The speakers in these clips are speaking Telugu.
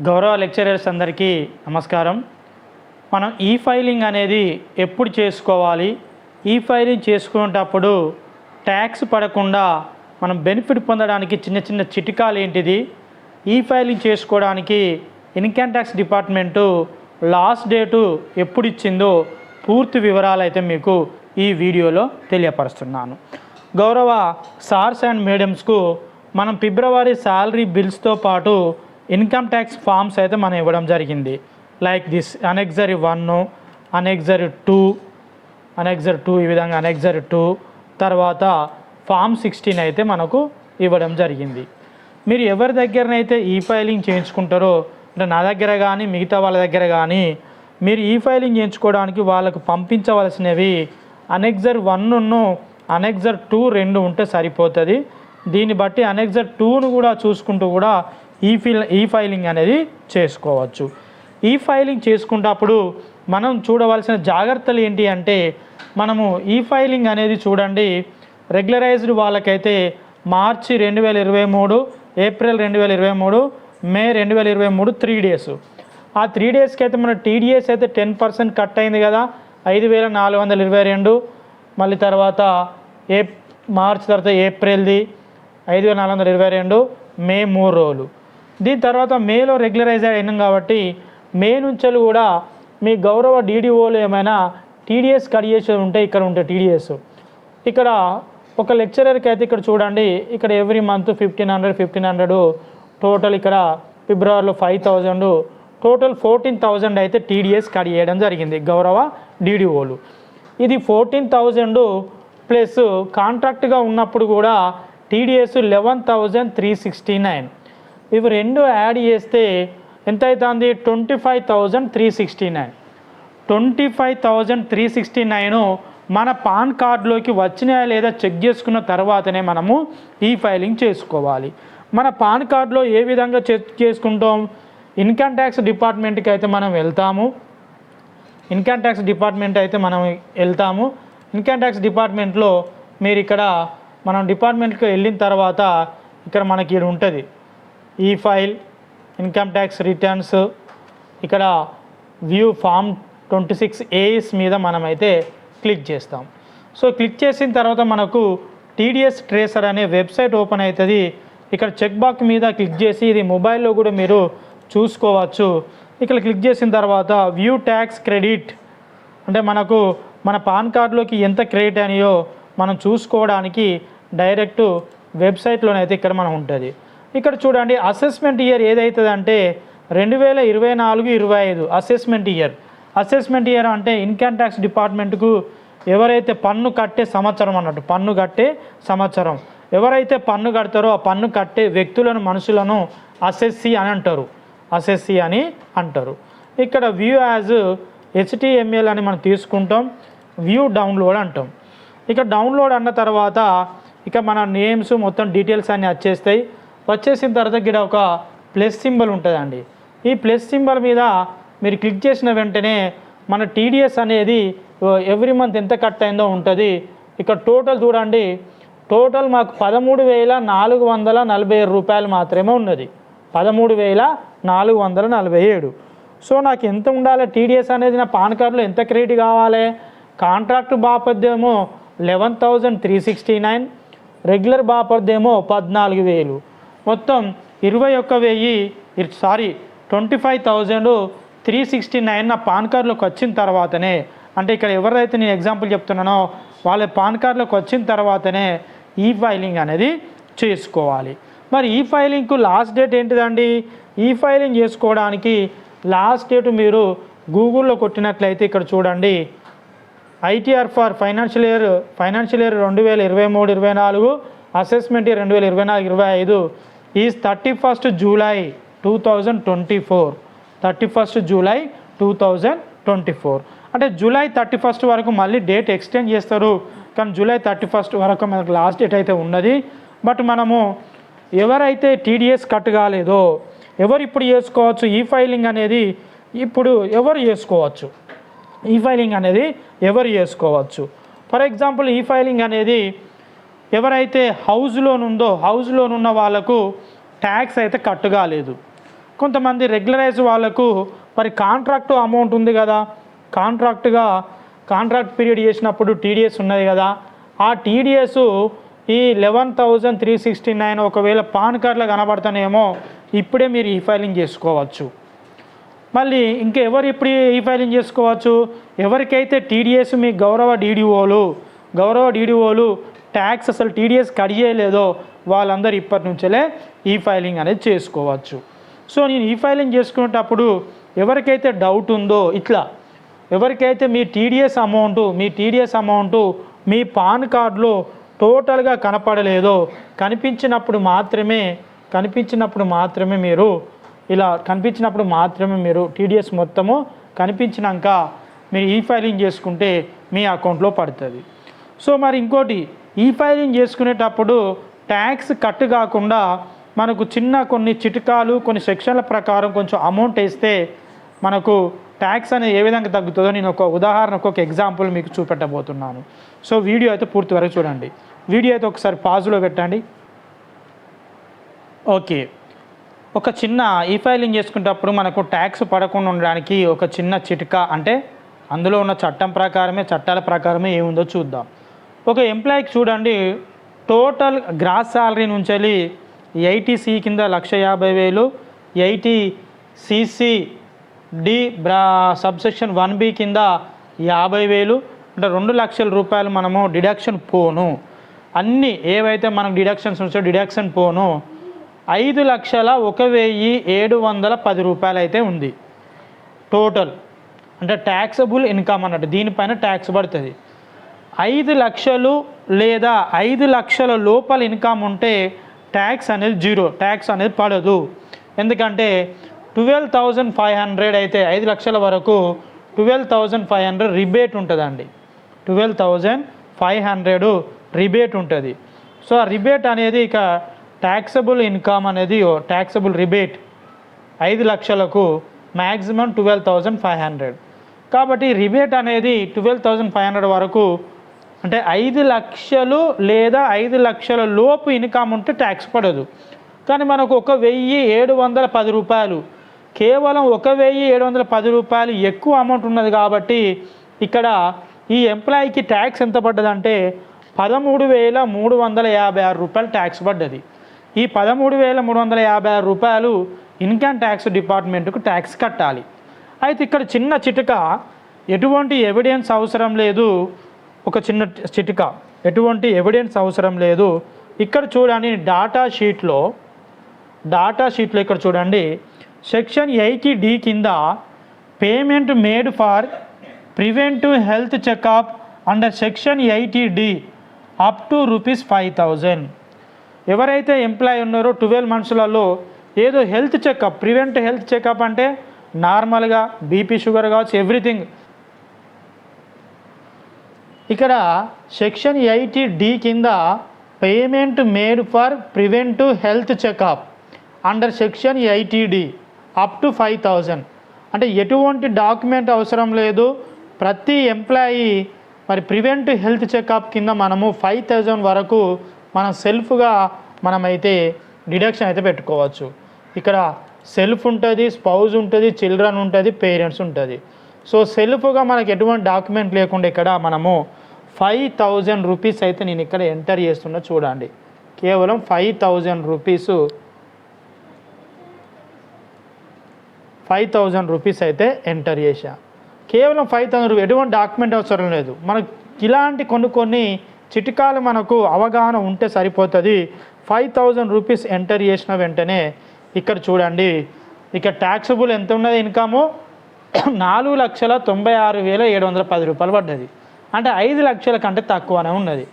గౌరవ లెక్చరర్స్ అందరికీ నమస్కారం. మనం ఈ ఫైలింగ్ అనేది ఎప్పుడు చేసుకోవాలి, ఈ ఫైలింగ్ చేసుకునేటప్పుడు ట్యాక్స్ పడకుండా మనం బెనిఫిట్ పొందడానికి చిన్న చిన్న చిట్కాలు ఏంటిది, ఈ ఫైలింగ్ చేసుకోవడానికి income tax department last date ఎప్పుడు ఇచ్చిందో పూర్తి వివరాలు అయితే మీకు ఈ వీడియోలో తెలియపరుస్తున్నాను. గౌరవ సార్స్ అండ్ మేడమ్స్కు మనం ఫిబ్రవరి శాలరీ బిల్స్తో పాటు ఇన్కమ్ ట్యాక్స్ ఫామ్స్ అయితే మనం ఇవ్వడం జరిగింది. లైక్ దిస్ అనెక్సరీ 1, అనెక్సరీ 2 ఈ విధంగా అనెక్సరీ 2 తర్వాత ఫామ్ 16 అయితే మనకు ఇవ్వడం జరిగింది. మీరు ఎవరి దగ్గరనైతే ఈ ఫైలింగ్ చేయించుకుంటారో, అంటే నా దగ్గర కానీ మిగతా వాళ్ళ దగ్గర కానీ మీరు ఈ ఫైలింగ్ చేయించుకోవడానికి వాళ్ళకు పంపించవలసినవి అనెక్సరీ 1 అనెక్సరీ 2 2 ఉంటే సరిపోతుంది. దీన్ని బట్టి అనెక్సరీ 2ను కూడా చూసుకుంటూ కూడా ఈ ఫైలింగ్ అనేది చేసుకోవచ్చు. ఈ ఫైలింగ్ చేసుకున్నప్పుడు మనం చూడవలసిన జాగ్రత్తలు ఏంటి అంటే, మనము ఈ ఫైలింగ్ అనేది చూడండి, రెగ్యులరైజ్డ్ వాళ్ళకైతే మార్చి 2023, ఏప్రిల్ 2023, మే 2023 3 డేస్. ఆ 3 డేస్కి అయితే మన టీడీఎస్ అయితే 10% కట్ అయింది కదా, 5422. మళ్ళీ తర్వాత మార్చి తర్వాత ఏప్రిల్ది 5422, మే 3 రోజులు. దీని తర్వాత మేలో రెగ్యులరైజ్ అయినాం కాబట్టి మే నుంచి కూడా మీ గౌరవ డీడీఓలు ఏమైనా టీడీఎస్ కట్ చేసి ఉంటే ఇక్కడ ఉంటాయి టీడీఎస్. ఇక్కడ ఒక లెక్చరర్కి అయితే ఇక్కడ చూడండి, ఇక్కడ ఎవ్రీ మంత్ 1500 టోటల్, ఇక్కడ ఫిబ్రవరిలో 5000, టోటల్ 14,000 అయితే టీడీఎస్ కట్ చేయడం జరిగింది గౌరవ డీడీఓలు. ఇది 14,000 ప్లస్ కాంట్రాక్ట్గా ఉన్నప్పుడు కూడా టీడీఎస్ 11,369. ఇవి రెండు యాడ్ చేస్తే ఎంత అవుతుంది? 25,369. 25,369 మన పాన్ కార్డులోకి వచ్చినాయా లేదా చెక్ చేసుకున్న తర్వాతనే మనము ఈ ఫైలింగ్ చేసుకోవాలి. మన పాన్ కార్డులో ఏ విధంగా చెక్ చేసుకుంటాం? ఇన్కమ్ ట్యాక్స్ డిపార్ట్మెంట్కి అయితే మనం వెళ్తాము. ఇన్కమ్ ట్యాక్స్ డిపార్ట్మెంట్లో మీరు ఇక్కడ మనం డిపార్ట్మెంట్కి వెళ్ళిన తర్వాత ఇక్కడ మనకి ఇది ఉంటుంది, ఈ ఫైల్, ఇన్కమ్ ట్యాక్స్ రిటర్న్స్, ఇక్కడ వ్యూ ఫామ్ 26A మీద మనమైతే క్లిక్ చేస్తాం. సో క్లిక్ చేసిన తర్వాత మనకు టీడీఎస్ ట్రేసర్ అనే వెబ్సైట్ ఓపెన్ అవుతుంది. ఇక్కడ చెక్ బాక్స్ మీద క్లిక్ చేసి ఇది మొబైల్లో కూడా మీరు చూసుకోవచ్చు. ఇక్కడ క్లిక్ చేసిన తర్వాత వ్యూ ట్యాక్స్ క్రెడిట్, అంటే మనకు మన పాన్ కార్డులోకి ఎంత క్రెడిట్ అనియో మనం చూసుకోవడానికి డైరెక్ట్ వెబ్సైట్లోనైతే ఇక్కడ మనం ఉంటుంది. ఇక్కడ చూడండి, అసెస్మెంట్ ఇయర్ ఏదైతుందంటే 2024-25 అసెస్మెంట్ ఇయర్ అంటే ఇన్కమ్ ట్యాక్స్ డిపార్ట్మెంట్కు ఎవరైతే పన్ను కట్టే సంవత్సరం అన్నట్టు, పన్ను కట్టే సంవత్సరం. ఎవరైతే పన్ను కడతారో ఆ పన్ను కట్టే వ్యక్తులను, మనుషులను అసెస్సీ అని అంటారు. ఇక్కడ వ్యూ యాజ్ HTML అని మనం తీసుకుంటాం, వ్యూ డౌన్లోడ్ అంటాం. ఇక డౌన్లోడ్ అన్న తర్వాత ఇక మన నేమ్స్ మొత్తం డీటెయిల్స్ అన్నీ వచ్చేసిన తర్వాత ఇక్కడ ఒక ప్లస్ సింబల్ ఉంటుందండి. ఈ ప్లస్ సింబల్ మీద మీరు క్లిక్ చేసిన వెంటనే మన టీడీఎస్ అనేది ఎవ్రీ మంత్ ఎంత కట్ అయిందో ఉంటుంది. ఇక్కడ టోటల్ చూడండి, టోటల్ మాకు 13,447 రూపాయలు మాత్రమే ఉన్నది, 13,447. సో నాకు ఎంత ఉండాలి టీడీఎస్ అనేది? నా పాన్ కార్డులో ఎంత క్రెడిట్ కావాలి? కాంట్రాక్ట్ బాపద్దేమో 11,369, రెగ్యులర్ బాపద్దేమో 14,000, మొత్తం 25,369 నా పాన్ కార్డులోకి వచ్చిన తర్వాతనే, అంటే ఇక్కడ ఎవరైతే నేను ఎగ్జాంపుల్ చెప్తున్నానో వాళ్ళ పాన్ కార్డులోకి వచ్చిన తర్వాతనే ఈ ఫైలింగ్ అనేది చేసుకోవాలి. మరి ఈ ఫైలింగ్కు లాస్ట్ డేట్ ఏంటిదండి? ఈ ఫైలింగ్ చేసుకోవడానికి లాస్ట్ డేట్ మీరు గూగుల్లో కొట్టినట్లయితే ఇక్కడ చూడండి, ITR for financial year 2023-24, assessment year 2024-25 is 31st July 2024. 31st July 2024 అంటే జూలై 31 వరకు మళ్ళీ డేట్ ఎక్స్టెండ్ చేస్తారు, కానీ జూలై 31 వరకు మనకు లాస్ట్ డేట్ అయితే ఉన్నది. బట్ మనము ఎవరైతే టీడీఎస్ కట్ కాలేదో ఎవరు ఇప్పుడు చేసుకోవచ్చు ఈ ఫైలింగ్ అనేది? ఇప్పుడు ఎవరు చేసుకోవచ్చు ఈ ఫైలింగ్ అనేది? ఫర్ ఎగ్జాంపుల్ ఈ ఫైలింగ్ అనేది ఎవరైతే హౌస్ లోన్ ఉన్న వాళ్ళకు ట్యాక్స్ అయితే కట్ కాలేదు, కొంతమంది రెగ్యులరైజ్ వాళ్ళకు మరి కాంట్రాక్ట్ అమౌంట్ ఉంది కదా, కాంట్రాక్ట్ పీరియడ్ చేసినప్పుడు టీడీఎస్ ఉన్నది కదా, ఆ టీడీఎస్ ఈ 11,369 ఒకవేళ పాన్ కార్డులో కనబడతానేమో ఇప్పుడే మీరు ఈ ఫైలింగ్ చేసుకోవచ్చు. మళ్ళీ ఇంకా ఎవరు ఇప్పుడు ఈ ఫైలింగ్ చేసుకోవచ్చు, ఎవరికైతే టీడీఎస్ మీ గౌరవ డీడీఓలు ట్యాక్స్ అసలు టీడీఎస్ కట్ చేయలేదో వాళ్ళందరూ ఇప్పటి నుంచే ఈ ఫైలింగ్ అనేది చేసుకోవచ్చు. సో నేను ఈ ఫైలింగ్ చేసుకునేటప్పుడు ఎవరికైతే డౌట్ ఉందో, ఇట్లా ఎవరికైతే మీ టీడీఎస్ అమౌంటు మీ పాన్ కార్డులో టోటల్గా కనపడలేదో కనిపించినప్పుడు మాత్రమే మీరు టీడీఎస్ మొత్తము కనిపించినాక మీరు ఈ ఫైలింగ్ చేసుకుంటే మీ అకౌంట్లో పడుతుంది. సో మరి ఇంకోటి, ఈ ఫైలింగ్ చేసుకునేటప్పుడు ట్యాక్స్ కట్ కాకుండా మనకు కొన్ని చిట్కాలు, కొన్ని సెక్షన్ల ప్రకారం కొంచెం అమౌంట్ వేస్తే మనకు ట్యాక్స్ అనేది ఏ విధంగా తగ్గుతుందో నేను ఒక ఉదాహరణకు ఒక ఎగ్జాంపుల్ మీకు చూపెట్టబోతున్నాను. సో వీడియో అయితే పూర్తి వరకు చూడండి. వీడియో అయితే ఒకసారి పాజులో పెట్టండి. ఓకే, ఒక చిన్న ఈ ఫైలింగ్ చేసుకునేటప్పుడు మనకు ట్యాక్స్ పడకుండా ఉండడానికి ఒక చిన్న చిట్కా, అంటే అందులో ఉన్న చట్టాల ప్రకారమే ఏముందో చూద్దాం. ఒక ఎంప్లాయీకి చూడండి, టోటల్ గ్రాస్ శాలరీ నుంచి 80C కింద 1,50,000, 80CC డి సబ్సెక్షన్ 1B కింద 50,000, అంటే 2 లక్షల రూపాయలు మనము డిడక్షన్ పోను, అన్నీ ఏవైతే మనకు డిడక్షన్స్ ఉంచో డిడక్షన్ పోను 5,01,710 రూపాయలు అయితే ఉంది టోటల్, అంటే ట్యాక్సబుల్ ఇన్కమ్ అన్నట్టు, దీనిపైన ట్యాక్స్ పడుతుంది. 5 లక్షలు లేదా 5 లక్షల లోపల ఇన్కమ్ ఉంటే ట్యాక్స్ అనేది జీరో, ట్యాక్స్ అనేది పడదు. ఎందుకంటే 12,500 అయితే 5 లక్షల వరకు 12,500 రిబేట్ ఉంటుందండి, 12,500 రిబేట్ ఉంటుంది. సో ఆ రిబేట్ అనేది ఇక ట్యాక్సబుల్ ఇన్కమ్ అనేది ట్యాక్సబుల్ రిబేట్ 5 లక్షలకు మ్యాక్సిమం 12,500. కాబట్టి రిబేట్ అనేది 12,500 వరకు, అంటే 5 లక్షలు లేదా 5 లక్షల లోపు ఇన్కమ్ ఉంటే ట్యాక్స్ పడదు. కానీ మనకు 1,710 రూపాయలు, కేవలం 1,710 రూపాయలు ఎక్కువ అమౌంట్ ఉన్నది కాబట్టి ఇక్కడ ఈ ఎంప్లాయీకి ట్యాక్స్ ఎంత పడ్డదంటే 13,356 రూపాయలు ట్యాక్స్ పడ్డది. ఈ 13,356 రూపాయలు ఇన్కమ్ ట్యాక్స్ డిపార్ట్మెంట్కు ట్యాక్స్ కట్టాలి. అయితే ఇక్కడ చిన్న చిట్కా, ఎటువంటి ఎవిడెన్స్ అవసరం లేదు. ఒక చిన్న చిట్కా, ఎటువంటి ఎవిడెన్స్ అవసరం లేదు. ఇక్కడ చూడండి, డాటా షీట్లో ఇక్కడ చూడండి, సెక్షన్ 80D కింద payment made for preventive health checkup under section 80D up to ₹5,000. ఎవరైతే ఎంప్లాయీ ఉన్నారో 12 మంత్స్లలో ఏదో health checkup, prevent health checkup అంటే నార్మల్గా బీపీ షుగర్ కావచ్చు, ఎవ్రీథింగ్. ఇక్కడ సెక్షన్ 80D కింద payment made for preventive health checkup under section 80D up to 5,000, అంటే ఎటువంటి డాక్యుమెంట్ అవసరం లేదు. ప్రతి ఎంప్లాయీ మరి ప్రివెంటివ్ హెల్త్ చెకప్ కింద మనము 5,000 వరకు మనం సెల్ఫ్గా మనమైతే డిడక్షన్ అయితే పెట్టుకోవచ్చు. ఇక్కడ సెల్ఫ్ ఉంటుంది, స్పౌజ్ ఉంటుంది, చిల్డ్రన్ ఉంటుంది, పేరెంట్స్ ఉంటుంది. సో సెల్ఫ్గా మనకు ఎటువంటి డాక్యుమెంట్ లేకుండా ఇక్కడ మనము 5,000 రూపీస్ అయితే నేను ఇక్కడ ఎంటర్ చేస్తున్నా చూడండి. కేవలం 5,000 రూపీస్ అయితే ఎంటర్ చేశా. కేవలం 5,000 రూపీస్, ఎటువంటి డాక్యుమెంట్ అవసరం లేదు. మనకు ఇలాంటి కొన్ని చిట్కాలు మనకు అవగాహన ఉంటే సరిపోతుంది. 5,000 రూపీస్ ఎంటర్ చేసిన వెంటనే ఇక్కడ చూడండి, ఇక్కడ ట్యాక్సబుల్ ఎంత ఉన్నది ఇన్కము 4,96,710 రూపాయలు పడ్డది. అంటే 5 లక్షల కంటే తక్కువనే ఉన్నది.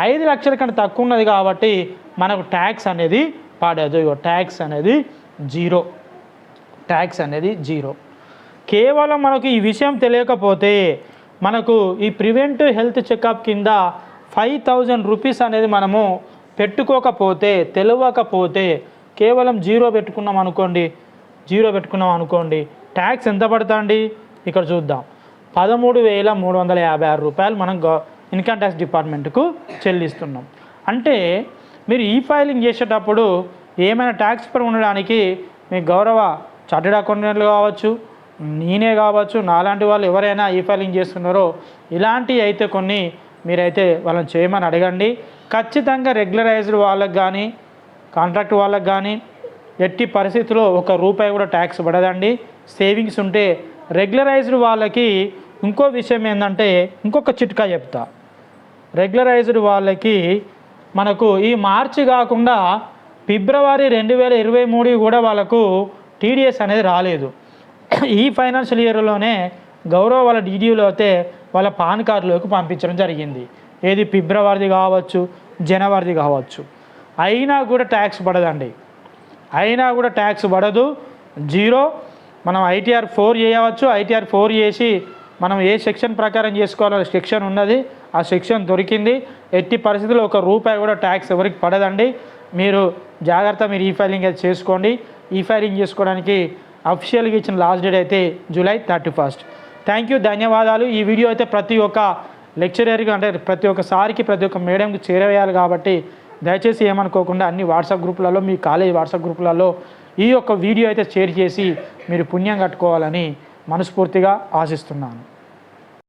5 లక్షల కంటే తక్కువ ఉన్నది కాబట్టి మనకు ట్యాక్స్ అనేది పడదు. ట్యాక్స్ అనేది జీరో. కేవలం మనకు ఈ విషయం తెలియకపోతే, మనకు ఈ ప్రివెంటివ్ హెల్త్ చెకప్ కింద 5,000 రూపీస్ అనేది మనము తెలియకపోతే కేవలం జీరో పెట్టుకున్నాం అనుకోండి, ట్యాక్స్ ఎంత పడుతుంది ఇక్కడ చూద్దాం. 13,356 రూపాయలు మనం ఇన్కమ్ ట్యాక్స్ డిపార్ట్మెంట్కు చెల్లిస్తున్నాం. అంటే మీరు ఈ ఫైలింగ్ చేసేటప్పుడు ఏమైనా ట్యాక్స్ పై ఉండడానికి మీ గౌరవ చార్టెడ్ అకౌంటెంట్లు కావచ్చు, నేనే కావచ్చు, నాలాంటి వాళ్ళు ఎవరైనా ఈ ఫైలింగ్ చేస్తున్నారో ఇలాంటివి అయితే కొన్ని మీరైతే వాళ్ళని చేయమని అడగండి. ఖచ్చితంగా రెగ్యులరైజ్డ్ వాళ్ళకి కానీ కాంట్రాక్ట్ వాళ్ళకి కానీ ఎట్టి పరిస్థితుల్లో ₹1 కూడా ట్యాక్స్ పడదండి. సేవింగ్స్ ఉంటే రెగ్యులరైజ్డ్ వాళ్ళకి ఇంకో విషయం ఏంటంటే, ఇంకొక చిట్కా చెప్తా. రెగ్యులరైజ్డ్ వాళ్ళకి మనకు ఈ మార్చి కాకుండా ఫిబ్రవరి 2023 కూడా వాళ్ళకు టీడీఎస్ అనేది రాలేదు. ఈ ఫైనాన్షియల్ ఇయర్లోనే గౌరవ వాళ్ళ డీడీలో అయితే వాళ్ళ పాన్ కార్డులోకి పంపించడం జరిగింది. ఏది ఫిబ్రవరిది కావచ్చు, జనవరిది కావచ్చు. అయినా కూడా ట్యాక్స్ పడదండి. అయినా కూడా ట్యాక్స్ పడదు, జీరో. మనం ITR 4 చేయవచ్చు. ITR 4 చేసి మనం ఏ సెక్షన్ ప్రకారం చేసుకోవాలో సెక్షన్ ఉన్నది, ఆ సెక్షన్ దొరికింది. ఎట్టి పరిస్థితుల్లో ₹1 కూడా ట్యాక్స్ ఎవరికి పడదండి. మీరు జాగ్రత్త, మీరు ఈ ఫైలింగ్ అయితే చేసుకోండి. ఈ ఫైలింగ్ చేసుకోవడానికి అఫీషియల్గా ఇచ్చిన లాస్ట్ డేట్ అయితే జూలై 31. థ్యాంక్ యూ, ధన్యవాదాలు. ఈ వీడియో అయితే ప్రతి ఒక్క లెక్చరర్గా అంటే ప్రతి ఒక్క సార్కి ప్రతి ఒక్క మేడంకి చేరవేయాలి కాబట్టి దయచేసి ఏమనుకోకుండా అన్ని వాట్సాప్ గ్రూపులలో, మీ కాలేజ్ వాట్సాప్ గ్రూపులలో ఈ యొక్క వీడియో అయితే షేర్ చేసి మీరు పుణ్యం కట్టుకోవాలని మనస్ఫూర్తిగా ఆశిస్తున్నాను.